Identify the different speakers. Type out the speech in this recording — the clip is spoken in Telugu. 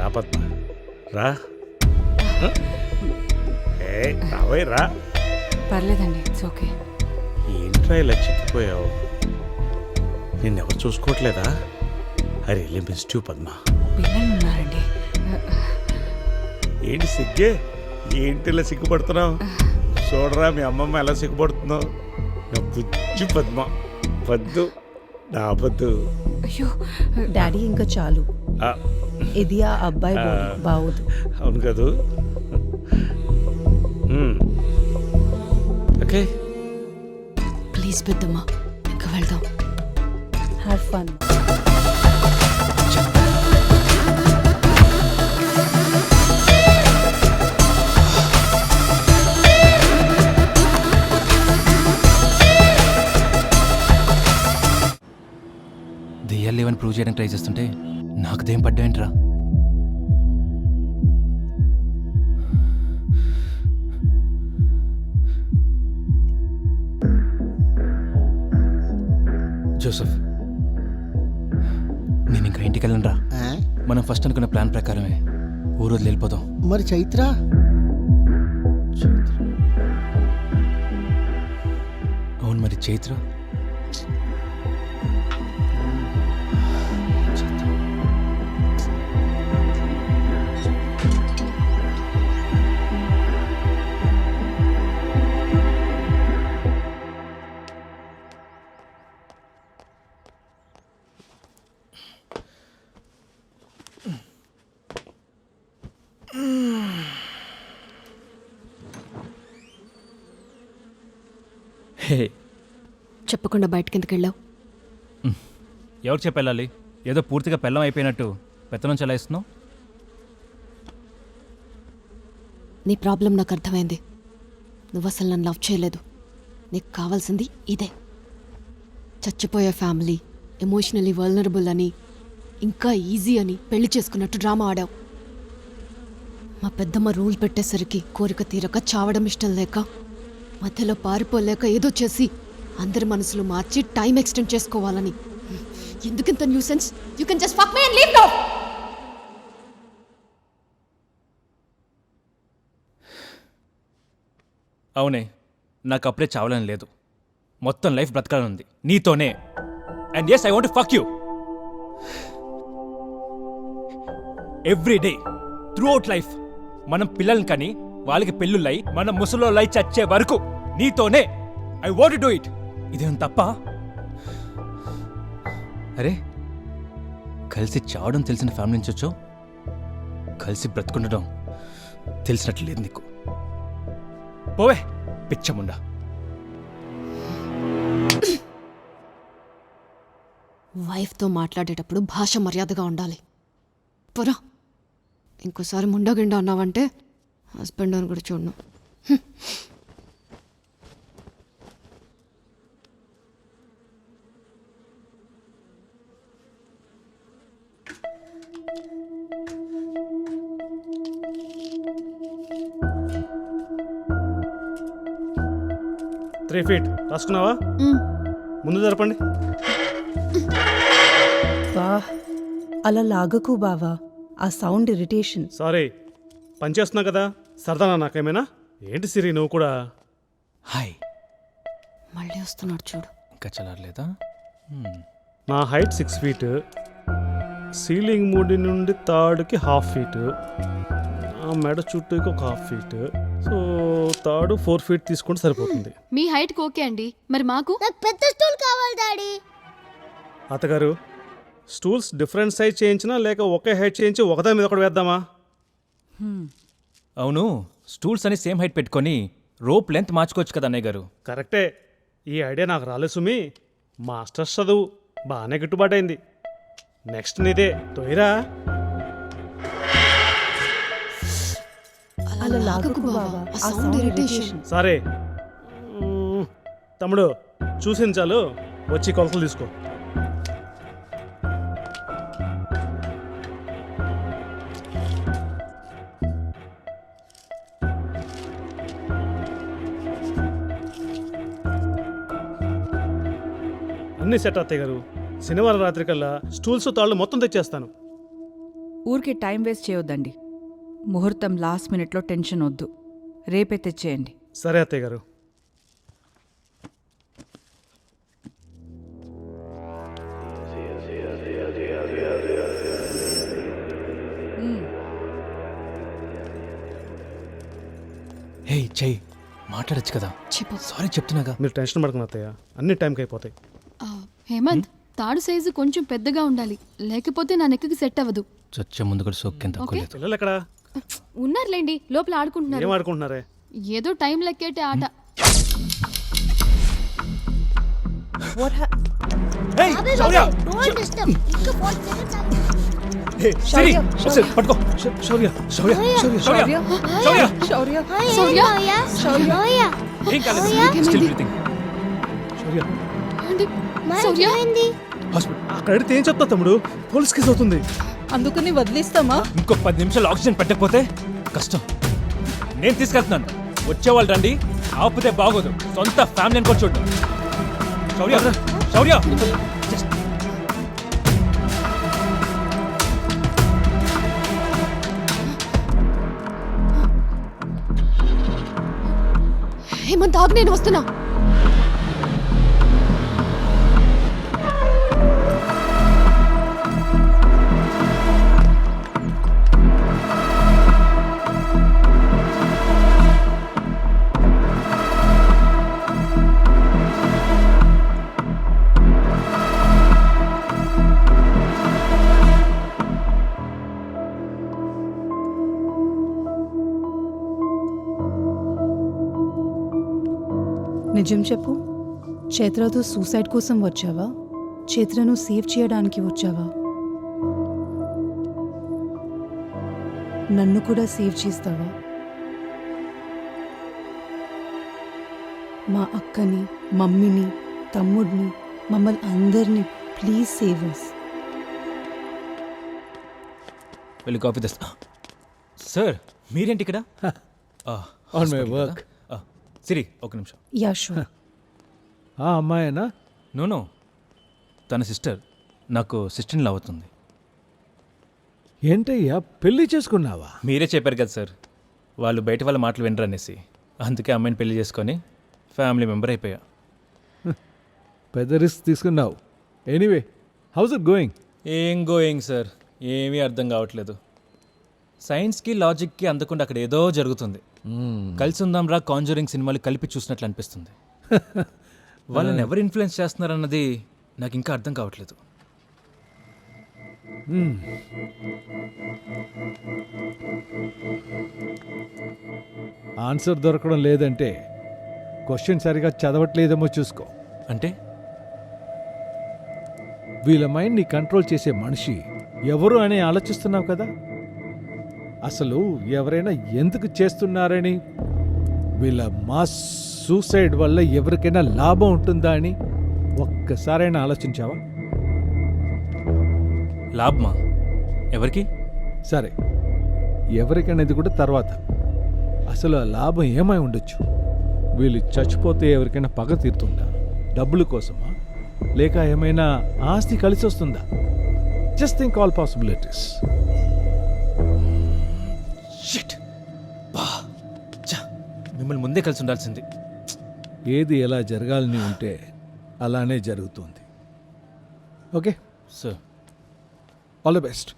Speaker 1: రా పద్మ రా. రావే రా.
Speaker 2: పర్లేదండి, ఇట్స్ ఓకే.
Speaker 1: ఏంట్రా ఇలా చిక్కిపోయావు? నిన్నెవరు చూసుకోవట్లేదా? I really missed you Padma.
Speaker 2: పిల్లలు ఉన్నారండి.
Speaker 1: ఏంటి సిగ్గే? ఏంటి ఇలా సిగ్గుపడుతున్నావు? చూడరా మీ అమ్మమ్మ ఎలా సిగ్గుపడుతున్నావు. నా బుజ్జి పద్మ. వద్దు నా వద్దు.
Speaker 2: అయ్యో
Speaker 3: డాడీ ఇంకా చాలు.
Speaker 1: ఆ,
Speaker 3: ఇది ఆ అబ్బాయి బావదు.
Speaker 1: అవును కదూ. ఓకే
Speaker 2: ప్లీజ్ పెద్దమ్మా, ఇంకా వెళ్దాం.
Speaker 3: Have fun.
Speaker 4: దెయ్యాలు లేవని ప్రూవ్ చేయడానికి ట్రై చేస్తుంటే నాకు దేం పడ్డాయంట్రా. జోసెఫ్, నేను ఇంకా ఇంటికి వెళ్ళనురా. మనం ఫస్ట్ అనుకున్న ప్లాన్ ప్రకారమే ఊరు వదిలి వెళ్ళిపోదాం.
Speaker 5: మరి చైత్ర
Speaker 4: అవును, మరి చైత్ర
Speaker 2: చెప్పకుండా బయటకి ఎందుకు వెళ్ళావు?
Speaker 4: ఎవరు చెప్పెళ్ళాలి? ఏదో పూర్తిగా పెళ్ళం అయిపోయినట్టు పెత్తనం చెలాయిస్తున్నావు.
Speaker 2: నీ ప్రాబ్లం నాకు అర్థమైంది. నువ్వు అసలు నన్ను లవ్ చేయలేదు. నీకు కావాల్సింది ఇదే. చచ్చిపోయే ఫ్యామిలీ, ఎమోషనలీ వల్నరబుల్ అని, ఇంకా ఈజీ అని పెళ్లి చేసుకున్నట్టు డ్రామా ఆడావు. మా పెద్దమ్మ రూల్ పెట్టేసరికి కోరిక తీరక చావడం ఇష్టం లేక, మధ్యలో పారిపోలేక ఏదో చేసి అందరి మనసులు మార్చి టైం ఎక్స్టెండ్ చేసుకోవాలని. ఎందుకింత nuisance? You can just fuck me and leave now.
Speaker 4: అవునే, నాకు అప్పుడే చావాలని లేదు. మొత్తం లైఫ్ బ్రతకాలని ఉంది నీతోనే. And yes, I want to fuck you every day throughout life. మనం పిల్లల్ని కని వాళ్ళకి పెళ్ళుళ్ళై మనం ముసలోళ్ళై చచ్చే వరకు నీతోనే. I want to do it. ఇదేం తప్ప? అరే, కలిసి చావడం తెలిసిన ఫ్యామిలీ నుంచి వచ్చావు, కలిసి బ్రతుకుండడం తెలిసినట్లు లేదు నీకు. పోవే పిచ్చముండా.
Speaker 2: వైఫ్తో మాట్లాడేటప్పుడు భాష మర్యాదగా ఉండాలి. పొరా, ఇంకోసారి ముండగిండా అన్నావంటే హస్బెండ్ అని కూడా చూడను.
Speaker 1: 3 feet రాసుకున్నావా? ముందు జరపండి.
Speaker 3: బా, అలా లాగకు బావా, ఆ సౌండ్ ఇరిటేషన్.
Speaker 1: సారీ, పని చేస్తున్నా కదా, సరదానా నాకేమైనా? ఏంటి సిరి నువ్వు కూడా?
Speaker 4: హాయ్,
Speaker 2: మళ్ళీ వస్తున్నాడు చూడు.
Speaker 4: ఇంకా చల్లారలేదా?
Speaker 1: నా హైట్ 6 feet, సీలింగ్ ముడి నుండి తాడుకి 1/2 feet, ఆ మెడ చుట్టూకి ఒక 1/2 feet, సో తాడు 4 feet తీసుకుంటే సరిపోతుంది.
Speaker 6: మీ హైట్ ఓకే అండి, మరి మాకు
Speaker 7: నాకు పెద్ద స్టూల్ కావాలి డాడీ.
Speaker 1: అత్తగారు, స్టూల్స్ డిఫరెంట్ సైజ్ చేయించినా లేక ఒకే హైట్ చేయించి ఒకదాని మీద ఒకటి వేద్దామా?
Speaker 4: అవును, స్టూల్స్ అని సేమ్ హైట్ పెట్టుకొని రోప్ లెంత్ మార్చుకోవచ్చు కదా అన్నయ్య గారు.
Speaker 1: కరెక్టే, ఈ ఐడియా నాకు రాలేదు సుమి. మాస్టర్స్ చదువు బాగానే గిట్టుబాటైంది. నెక్స్ట్ నీదే, తొయ్యరా.
Speaker 3: అలా లాగకు బావా, ఆ సౌండ్ ఇరిటేషన్.
Speaker 1: సరే తమ్ముడు, చూసింది చాలు, వచ్చి కొలతలు తీసుకో. అన్నీ సెట్ అత్తయ్య గారు. శనివారం రాత్రి కల్లా స్టూల్స్ తాళ్ళు మొత్తం తెచ్చేస్తాను.
Speaker 5: ఊరికి టైం వేస్ట్ చేయొద్దండి. ముహూర్తం లాస్ట్ మినిట్లో టెన్షన్ వద్దు. రేపే తెచ్చేయండి.
Speaker 1: సరే అత్తయ్య గారు.
Speaker 4: హే చెయ్యి మాట్లాడచ్చు కదా.
Speaker 2: చెప్పు.
Speaker 4: సారీ చెప్తున్నాగా.
Speaker 1: మీరు టెన్షన్ పడకండి అత్తయ్య, అన్ని టైంకి అయిపోతాయి.
Speaker 6: ఆ, హేమంత్ తాడు సైజు కొంచెం పెద్దగా ఉండాలి, లేకపోతే నా నెక్కి సెట్ అవ్వదు.
Speaker 4: చచ్చే ముందు కూడా సోక్కేం తక్కువ.
Speaker 1: పిల్లలు ఎక్కడా?
Speaker 6: ఉన్నారులేండి, లోపల ఆడుకుంటున్నారు.
Speaker 1: ఏం ఆడుకుంటున్నారే?
Speaker 6: ఏదో టైం లెక్కేటే ఆట.
Speaker 3: What ha-
Speaker 7: don't disturb. ఇంకా 4 సెకండ్స్ ఆగు.
Speaker 4: పట్టుకో.
Speaker 1: శౌర్య,
Speaker 4: శౌర్య శౌర్య శౌర్య శౌర్య
Speaker 3: శౌర్య
Speaker 6: శౌర్య?
Speaker 7: శౌర్య
Speaker 4: ఏం కాలేదు. Still breathing.
Speaker 1: శౌర్య
Speaker 6: అండి, శౌర్య
Speaker 7: ఏమైంది?
Speaker 4: హాస్పిటల్.
Speaker 1: అక్కడ అడిగితే ఏం చెప్తా తమ్ముడు? పోలీస్ కేసు అవుతుంది.
Speaker 3: అందుకని వదిలిస్తామా?
Speaker 4: ఇంకో 10 నిమిషాలు ఆక్సిజన్ పెట్టకపోతే కష్టం. నేను తీసుకెళ్తున్నాను, వచ్చేవాళ్ళు రండి. ఆపితే బాగోదు. సొంత ఫ్యామిలీని కూడా చూడండి. శౌర్య శౌర్య
Speaker 2: హేమంత్ ఆగు, నేను వస్తున్నా.
Speaker 3: నిజం చెప్పు, చైత్రతో సూసైడ్ కోసం వచ్చావా? చైత్రను సేవ్ చేయడానికి వచ్చావా? నన్ను కూడా సేవ్ చేస్తావా? మా అక్కని, మమ్మీని, తమ్ముడిని, మమ్మల్ని అందరినీ ప్లీజ్ సేవ్ అస్.
Speaker 4: వెళ్ళి కాఫీ తెస్తా. సార్ మీరేంటి ఇక్కడ?
Speaker 8: On my work.
Speaker 4: సిరి ఒక నిమిషం.
Speaker 3: Yeah sure.
Speaker 8: ఆ అమ్మాయేనా?
Speaker 4: నో తన సిస్టర్. నాకు సిస్టర్ లా అవుతుంది.
Speaker 8: ఏంటయ్యా పెళ్లి చేసుకున్నావా?
Speaker 4: మీరే చెప్పారు కదా సార్, వాళ్ళు బయట వాళ్ళ మాటలు వినరు అనేసి. అందుకే అమ్మాయిని పెళ్లి చేసుకొని ఫ్యామిలీ మెంబర్ అయిపోయా.
Speaker 8: పెద్ద రిస్క్ తీసుకున్నావు. Anyway, house it going?
Speaker 4: ఏం గోయింగ్ సార్, ఏమీ అర్థం కావట్లేదు. సైన్స్కి లాజిక్కి అందకుండా అక్కడ ఏదో జరుగుతుంది. కలిసి ఉందాం రా కాంజరింగ్ సినిమాలు కలిపి చూసినట్లు అనిపిస్తుంది. వాళ్ళని ఎవరు ఇన్ఫ్లుయెన్స్ చేస్తున్నారన్నది నాకు ఇంకా అర్థం కావట్లేదు.
Speaker 8: ఆన్సర్ దొరకడం లేదంటే క్వశ్చన్ సరిగా చదవట్లేదేమో చూసుకో.
Speaker 4: అంటే
Speaker 8: వీళ్ళ మైండ్ని కంట్రోల్ చేసే మనిషి ఎవరు అని ఆలోచిస్తున్నావు కదా. అసలు ఎవరైనా ఎందుకు చేస్తున్నారని, వీళ్ళ మాస్ సూసైడ్ వల్ల ఎవరికైనా లాభం ఉంటుందా అని ఒక్కసారైనా ఆలోచించావా?
Speaker 4: లాభమా? ఎవరికి?
Speaker 8: సరే, ఎవరికనేది కూడా తర్వాత. అసలు ఆ లాభం ఏమై ఉండొచ్చు? వీళ్ళు చచ్చిపోతే ఎవరికైనా పగ తీరుతుందా? డబ్బుల కోసమా? లేక ఏమైనా ఆస్తి కలిసి వస్తుందా? Just think all possibilities.
Speaker 4: Shit. మిమ్మల్ని ముందే కలిసి ఉండాల్సింది.
Speaker 8: ఏది ఎలా జరగాలని ఉంటే అలానే జరుగుతుంది. Okay,
Speaker 4: sir
Speaker 8: all the best.